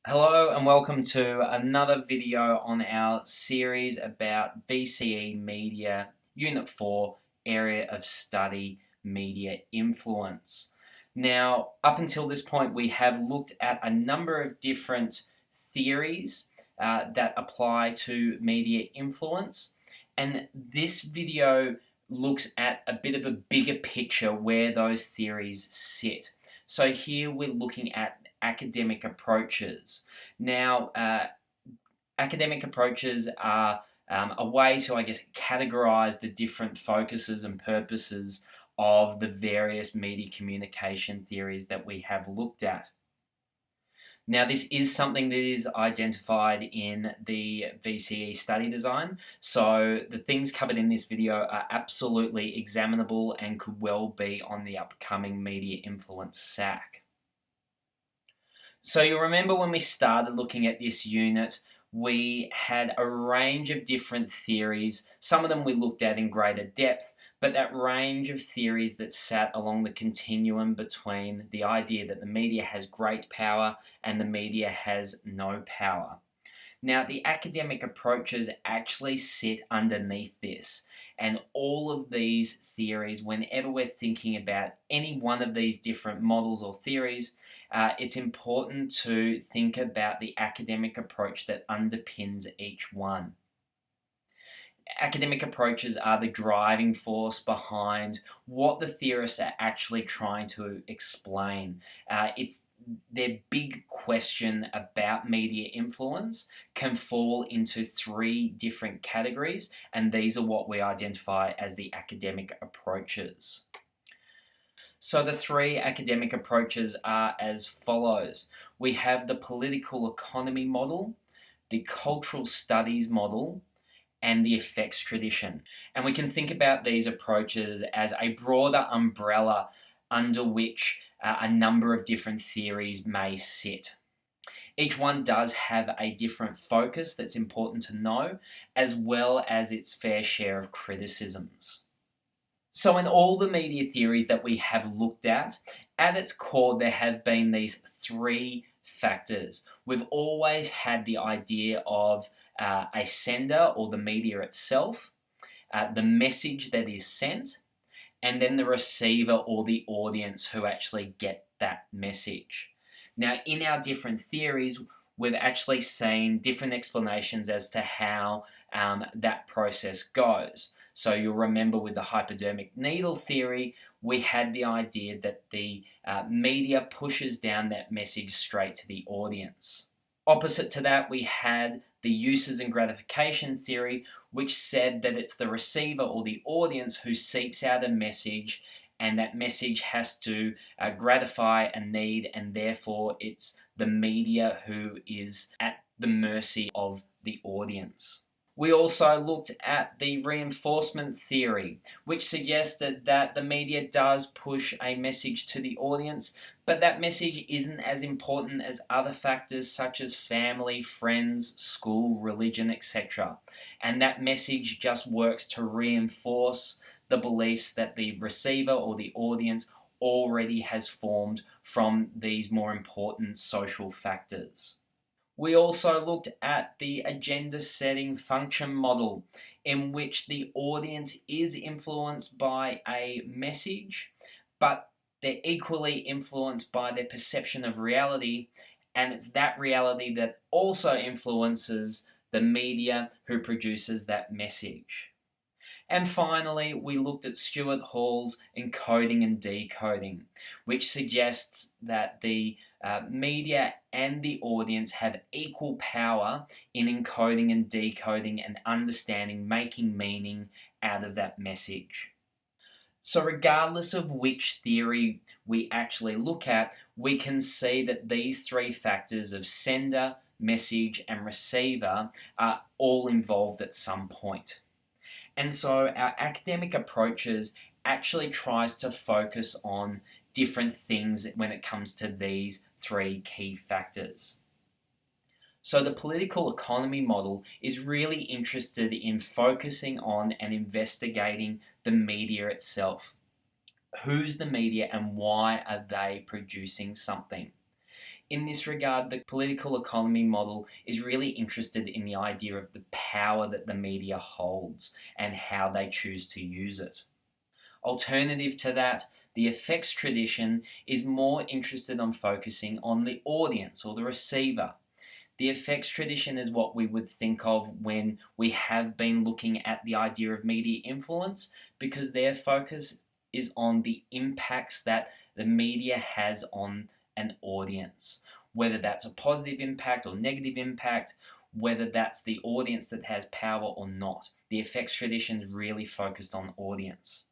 Hello and welcome to another video on our series about VCE Media, Unit 4, Area of Study, Media Influence. Now, up until this point, we have looked at a number of different theories that apply to media influence, and this video looks at a bit of a bigger picture where those theories sit. So here we're looking at academic approaches. Now, academic approaches are a way to, categorize the different focuses and purposes of the various media communication theories that we have looked at. Now, this is something that is identified in the VCE study design, so the things covered in this video are absolutely examinable and could well be on the upcoming Media Influence SAC. So you'll remember when we started looking at this unit, we had a range of different theories. Some of them we looked at in greater depth, but that range of theories that sat along the continuum between the idea that the media has great power and the media has no power. Now, the academic approaches actually sit underneath this, and all of these theories, whenever we're thinking about any one of these different models or theories, it's important to think about the academic approach that underpins each one. Academic approaches are the driving force behind what the theorists are actually trying to explain. It's their big question about media influence can fall into three different categories, and these are what we identify as the academic approaches. So the three academic approaches are as follows. We have the political economy model, the cultural studies model, and the effects tradition. And we can think about these approaches as a broader umbrella under which a number of different theories may sit. Each one does have a different focus that's important to know, as well as its fair share of criticisms. So in all the media theories that we have looked at its core there have been these three factors. We've always had the idea of a sender or the media itself, the message that is sent, and then the receiver or the audience who actually get that message. Now, in our different theories, we've actually seen different explanations as to how that process goes. So you'll remember with the hypodermic needle theory, we had the idea that the media pushes down that message straight to the audience. Opposite to that, we had the uses and gratifications theory, which said that it's the receiver or the audience who seeks out a message, and that message has to gratify a need, and therefore it's the media who is at the mercy of the audience. We also looked at the reinforcement theory, which suggested that the media does push a message to the audience, but that message isn't as important as other factors such as family, friends, school, religion, etc. And that message just works to reinforce the beliefs that the receiver or the audience already has formed from these more important social factors. We also looked at the agenda setting function model, in which the audience is influenced by a message, but they're equally influenced by their perception of reality, and it's that reality that also influences the media who produces that message. And finally, we looked at Stuart Hall's encoding and decoding, which suggests that the media and the audience have equal power in encoding and decoding and understanding, making meaning out of that message. So regardless of which theory we actually look at, we can see that these three factors of sender, message, and receiver are all involved at some point. And so our academic approaches actually tries to focus on different things when it comes to these three key factors. So the political economy model is really interested in focusing on and investigating the media itself. Who's the media and why are they producing something? In this regard, the political economy model is really interested in the idea of the power that the media holds and how they choose to use it. Alternative to that, the effects tradition is more interested on focusing on the audience or the receiver. The effects tradition is what we would think of when we have been looking at the idea of media influence, because their focus is on the impacts that the media has on an audience, whether that's a positive impact or negative impact, whether that's the audience that has power or not. The effects tradition is really focused on audience.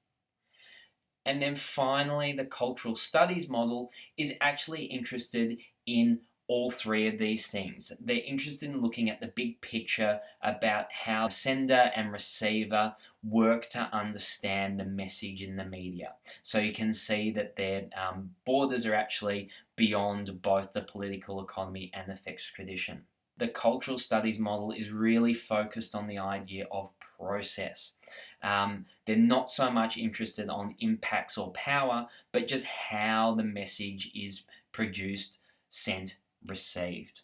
And then finally, the cultural studies model is actually interested in all three of these things. They're interested in looking at the big picture about how sender and receiver work to understand the message in the media. So you can see that their borders are actually beyond both the political economy and effects tradition. The cultural studies model is really focused on the idea of process. They're not so much interested on impacts or power, but just how the message is produced, sent, received.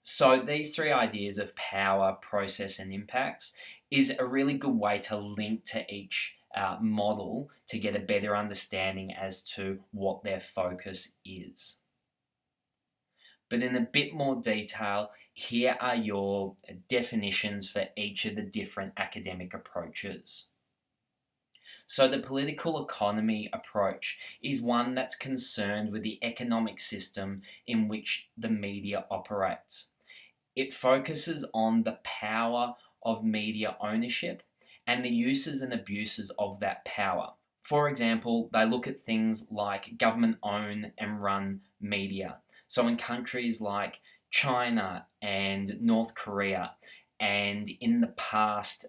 So these three ideas of power, process, and impacts is a really good way to link to each model to get a better understanding as to what their focus is. But in a bit more detail, here are your definitions for each of the different academic approaches. So the political economy approach is one that's concerned with the economic system in which the media operates. It focuses on the power of media ownership and the uses and abuses of that power. For example, they look at things like government-owned and run media. So in countries like China and North Korea, and in the past,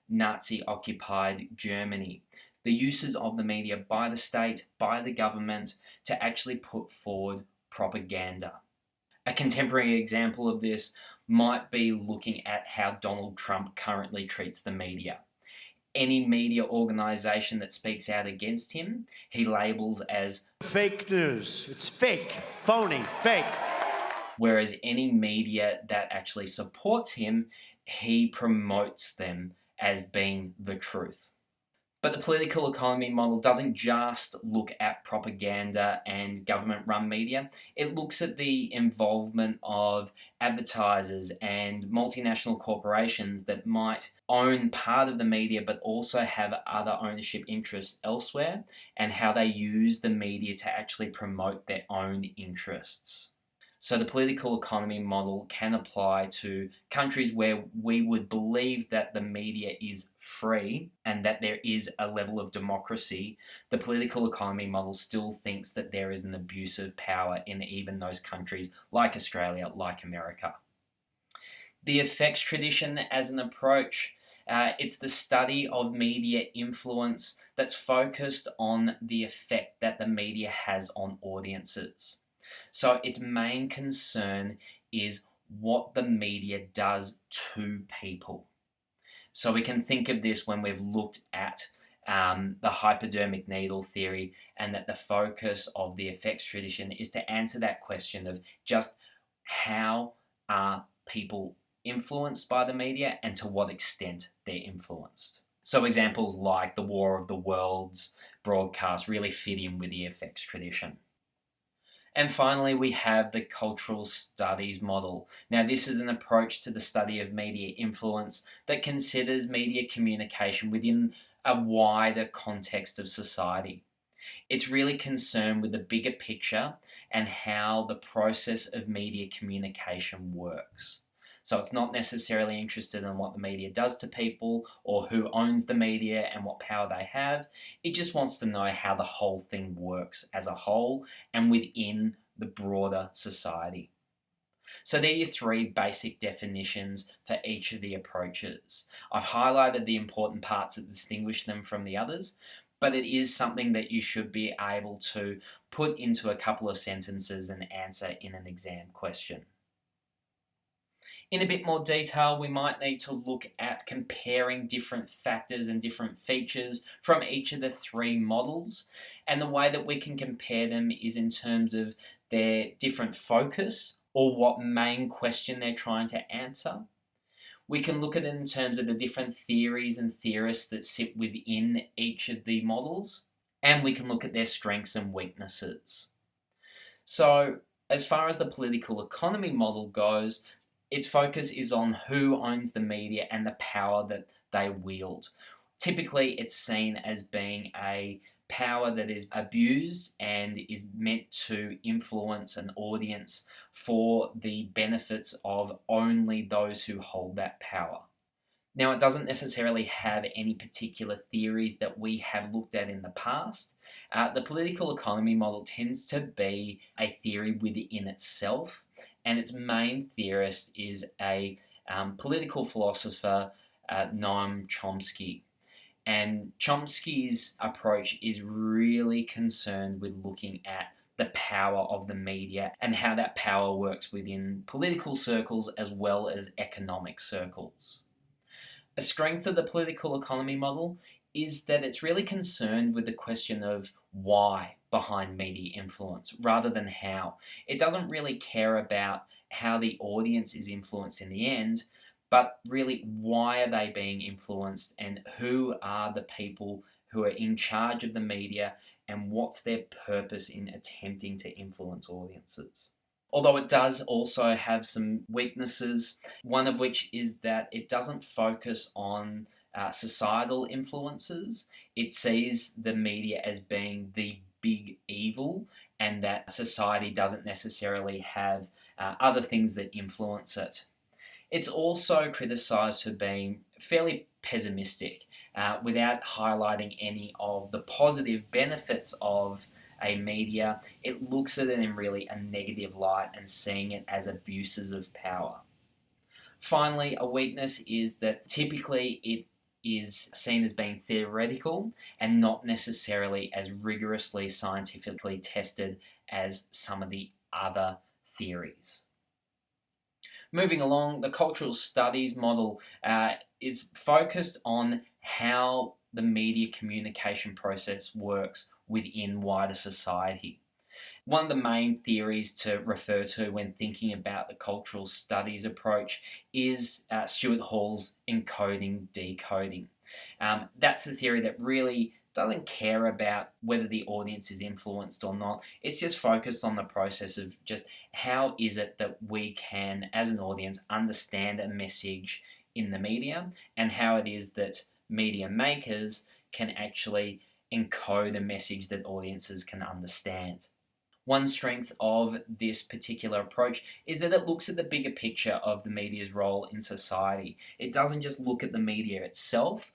Nazi-occupied Germany, the uses of the media by the state, by the government, to actually put forward propaganda. A contemporary example of this might be looking at how Donald Trump currently treats the media. Any media organisation that speaks out against him, he labels as fake news. It's fake, phony, fake. Whereas any media that actually supports him, he promotes them as being the truth. But the political economy model doesn't just look at propaganda and government-run media. It looks at the involvement of advertisers and multinational corporations that might own part of the media but also have other ownership interests elsewhere, and how they use the media to actually promote their own interests. So the political economy model can apply to countries where we would believe that the media is free and that there is a level of democracy. The political economy model still thinks that there is an abuse of power in even those countries like Australia, like America. The effects tradition as an approach, it's the study of media influence that's focused on the effect that the media has on audiences. So its main concern is what the media does to people. So we can think of this when we've looked at the hypodermic needle theory, and that the focus of the effects tradition is to answer that question of just how are people influenced by the media and to what extent they're influenced. So examples like the War of the Worlds broadcast really fit in with the effects tradition. And finally, we have the cultural studies model. Now, this is an approach to the study of media influence that considers media communication within a wider context of society. It's really concerned with the bigger picture and how the process of media communication works. So it's not necessarily interested in what the media does to people or who owns the media and what power they have. It just wants to know how the whole thing works as a whole and within the broader society. So there are your three basic definitions for each of the approaches. I've highlighted the important parts that distinguish them from the others, but it is something that you should be able to put into a couple of sentences and answer in an exam question. In a bit more detail, we might need to look at comparing different factors and different features from each of the three models. And the way that we can compare them is in terms of their different focus or what main question they're trying to answer. We can look at it in terms of the different theories and theorists that sit within each of the models, and we can look at their strengths and weaknesses. So, as far as the political economy model goes, its focus is on who owns the media and the power that they wield. Typically, it's seen as being a power that is abused and is meant to influence an audience for the benefits of only those who hold that power. Now, it doesn't necessarily have any particular theories that we have looked at in the past. The political economy model tends to be a theory within itself, and its main theorist is a political philosopher, Noam Chomsky. And Chomsky's approach is really concerned with looking at the power of the media and how that power works within political circles as well as economic circles. A strength of the political economy model is that it's really concerned with the question of why behind media influence rather than how. It doesn't really care about how the audience is influenced in the end, but really why are they being influenced and who are the people who are in charge of the media and what's their purpose in attempting to influence audiences. Although it does also have some weaknesses, one of which is that it doesn't focus on societal influences. It sees the media as being the big evil and that society doesn't necessarily have other things that influence it. It's also criticised for being fairly pessimistic without highlighting any of the positive benefits of a media. It looks at it in really a negative light and seeing it as abuses of power. Finally, a weakness is that typically it is seen as being theoretical and not necessarily as rigorously scientifically tested as some of the other theories. Moving along, the cultural studies model is focused on how the media communication process works within wider society. One of the main theories to refer to when thinking about the cultural studies approach is Stuart Hall's encoding, decoding. That's the theory that really doesn't care about whether the audience is influenced or not. It's just focused on the process of just how is it that we can, as an audience, understand a message in the media and how it is that media makers can actually encode a message that audiences can understand. One strength of this particular approach is that it looks at the bigger picture of the media's role in society. It doesn't just look at the media itself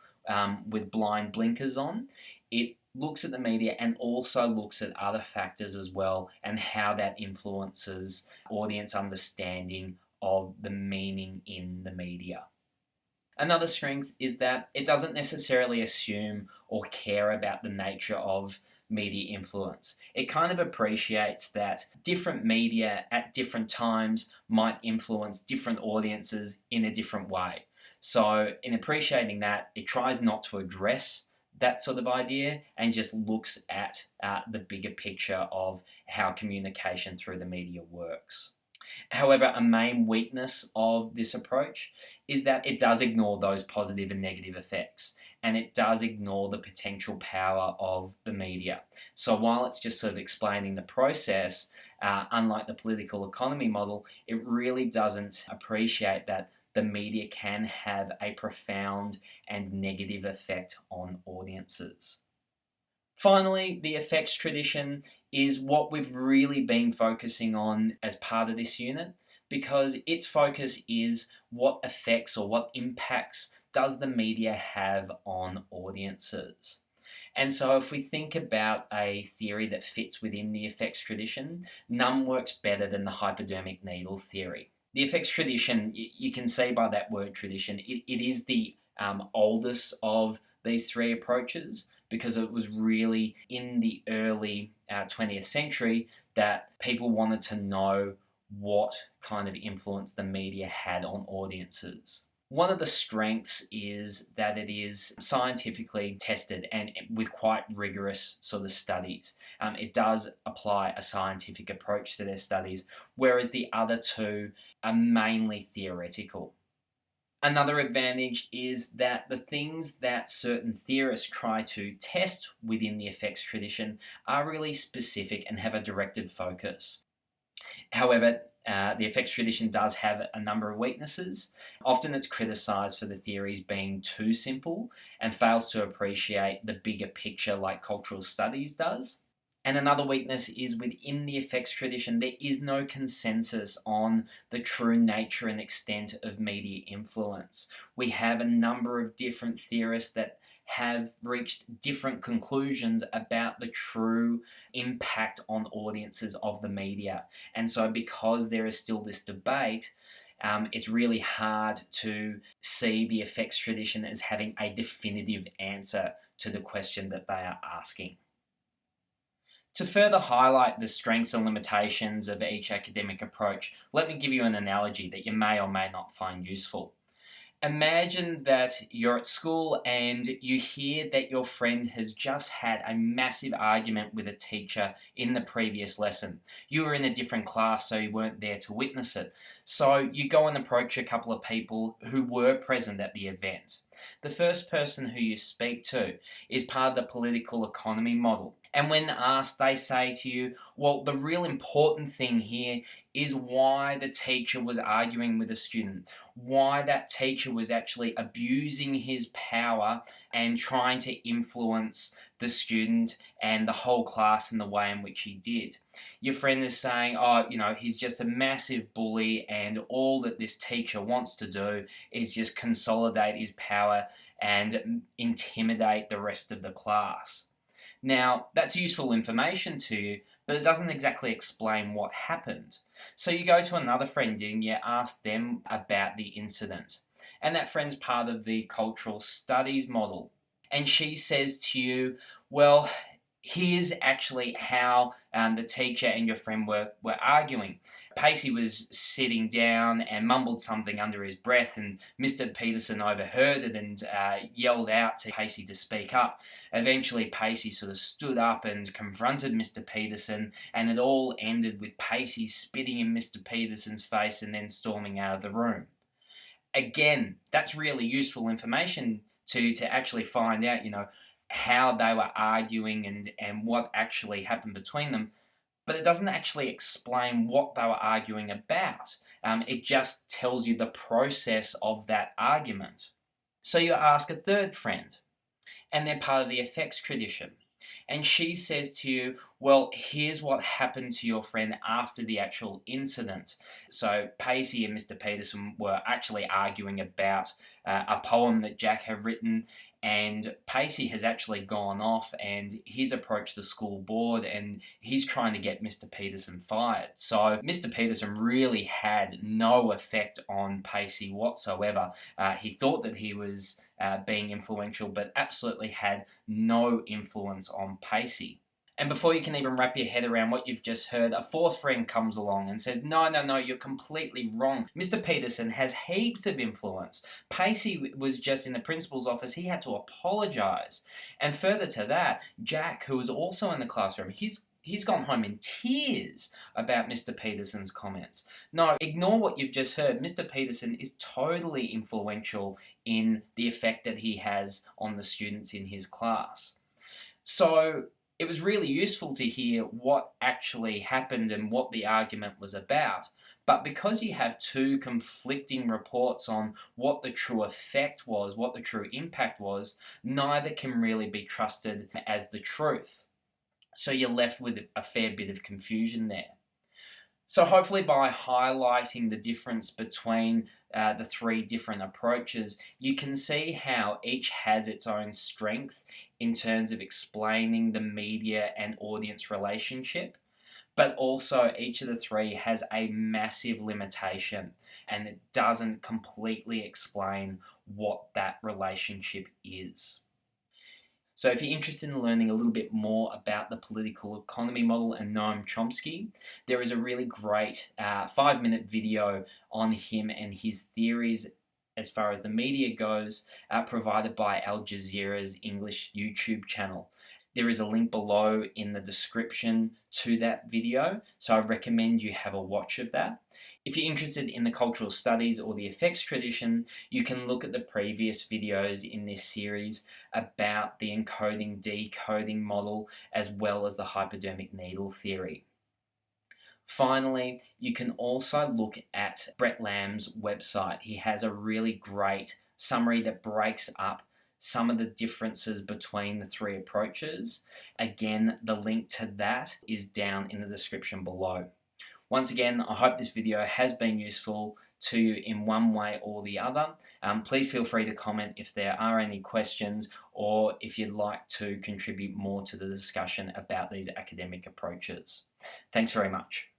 with blind blinkers on. It looks at the media and also looks at other factors as well and how that influences audience understanding of the meaning in the media. Another strength is that it doesn't necessarily assume or care about the nature of media influence. It kind of appreciates that different media at different times might influence different audiences in a different way. So in appreciating that, it tries not to address that sort of idea and just looks at the bigger picture of how communication through the media works. However, a main weakness of this approach is that it does ignore those positive and negative effects, and it does ignore the potential power of the media. So while it's just sort of explaining the process, unlike the political economy model, it really doesn't appreciate that the media can have a profound and negative effect on audiences. Finally, the effects tradition is what we've really been focusing on as part of this unit because its focus is what effects or what impacts does the media have on audiences. And so if we think about a theory that fits within the effects tradition, none works better than the hypodermic needle theory. The effects tradition, you can see by that word tradition, it is the oldest of these three approaches because it was really in the early 20th century that people wanted to know what kind of influence the media had on audiences. One of the strengths is that it is scientifically tested and with quite rigorous sort of studies. It does apply a scientific approach to their studies, whereas the other two are mainly theoretical. Another advantage is that the things that certain theorists try to test within the effects tradition are really specific and have a directed focus. However, the effects tradition does have a number of weaknesses. Often it's criticised for the theories being too simple and fails to appreciate the bigger picture like cultural studies does. And another weakness is within the effects tradition, there is no consensus on the true nature and extent of media influence. We have a number of different theorists that have reached different conclusions about the true impact on audiences of the media. And so, because there is still this debate, it's really hard to see the effects tradition as having a definitive answer to the question that they are asking. To further highlight the strengths and limitations of each academic approach, let me give you an analogy that you may or may not find useful. Imagine that you're at school and you hear that your friend has just had a massive argument with a teacher in the previous lesson. You were in a different class, so you weren't there to witness it. So you go and approach a couple of people who were present at the event. The first person who you speak to is part of the political economy model. And when asked, they say to you, well, the real important thing here is why the teacher was arguing with a student, why that teacher was actually abusing his power and trying to influence the student and the whole class in the way in which he did. Your friend is saying, oh, he's just a massive bully, and all that this teacher wants to do is just consolidate his power and intimidate the rest of the class. Now, that's useful information to you, but it doesn't exactly explain what happened. So you go to another friend and you ask them about the incident. And that friend's part of the cultural studies model. And she says to you, well, here's actually how the teacher and your friend were arguing. Pacey was sitting down and mumbled something under his breath, and Mr. Peterson overheard it and yelled out to Pacey to speak up. Eventually, Pacey sort of stood up and confronted Mr. Peterson, and it all ended with Pacey spitting in Mr. Peterson's face and then storming out of the room. Again, that's really useful information to actually find out, how they were arguing and what actually happened between them, but it doesn't actually explain what they were arguing about. It just tells you the process of that argument. So you ask a third friend, and they're part of the effects tradition. And she says to you, well, here's what happened to your friend after the actual incident. So Pacey and Mr. Peterson were actually arguing about a poem that Jack had written, and Pacey has actually gone off and he's approached the school board and he's trying to get Mr. Peterson fired. So Mr. Peterson really had no effect on Pacey whatsoever. He thought that he was being influential, but absolutely had no influence on Pacey. And before you can even wrap your head around what you've just heard, a fourth friend comes along and says, no, you're completely wrong. Mr. Peterson has heaps of influence. Pacey was just in the principal's office. He had to apologise. And further to that, Jack, who was also in the classroom, he's gone home in tears about Mr. Peterson's comments. No, ignore what you've just heard. Mr. Peterson is totally influential in the effect that he has on the students in his class. So it was really useful to hear what actually happened and what the argument was about. But because you have two conflicting reports on what the true effect was, what the true impact was, neither can really be trusted as the truth. So you're left with a fair bit of confusion there. So hopefully by highlighting the difference between the three different approaches, you can see how each has its own strength in terms of explaining the media and audience relationship, but also each of the three has a massive limitation and it doesn't completely explain what that relationship is. So if you're interested in learning a little bit more about the political economy model and Noam Chomsky, there is a really great 5-minute video on him and his theories as far as the media goes, provided by Al Jazeera's English YouTube channel. There is a link below in the description to that video, so I recommend you have a watch of that. If you're interested in the cultural studies or the effects tradition, you can look at the previous videos in this series about the encoding decoding model as well as the hypodermic needle theory. Finally, you can also look at Brett Lamb's website. He has a really great summary that breaks up some of the differences between the three approaches. Again, the link to that is down in the description below. Once again, I hope this video has been useful to you in one way or the other. Please feel free to comment if there are any questions or if you'd like to contribute more to the discussion about these academic approaches. Thanks very much.